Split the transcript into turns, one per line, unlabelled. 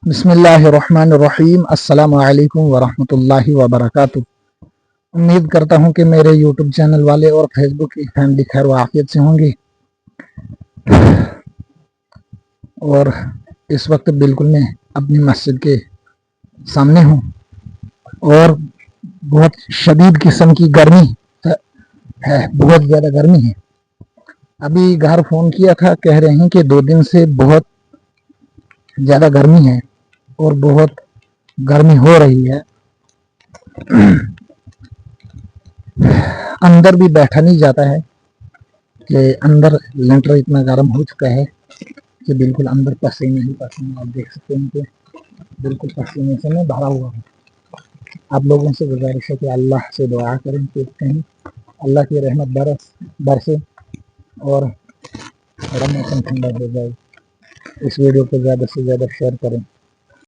بسم اللہ الرحمن الرحیم۔ السلام علیکم ورحمۃ اللہ وبرکاتہ۔ امید کرتا ہوں کہ میرے یوٹیوب چینل والے اور فیس بک کی فیملی خیر و عافیت سے ہوں گی، اور اس وقت بالکل میں اپنی مسجد کے سامنے ہوں اور بہت شدید قسم کی گرمی ہے، بہت زیادہ گرمی ہے۔ ابھی گھر فون کیا تھا، کہہ رہے ہیں کہ 2 دن سے بہت زیادہ گرمی ہے اور بہت گرمی ہو رہی ہے، اندر بھی بیٹھا نہیں جاتا ہے کہ اندر لنٹر اتنا گرم ہو چکا ہے کہ بالکل اندر پسینے ہی پسینے، آپ دیکھ سکتے ہیں کہ بالکل پسینے سے میں بھرا ہوا ہے۔ آپ لوگوں سے گزارش ہے کہ اللہ سے دعا کریں کہ کہیں اللہ کی رحمت برسے اور تھوڑا موسم ٹھنڈا ہو جائے۔ اس ویڈیو کو زیادہ سے زیادہ شیئر کریں۔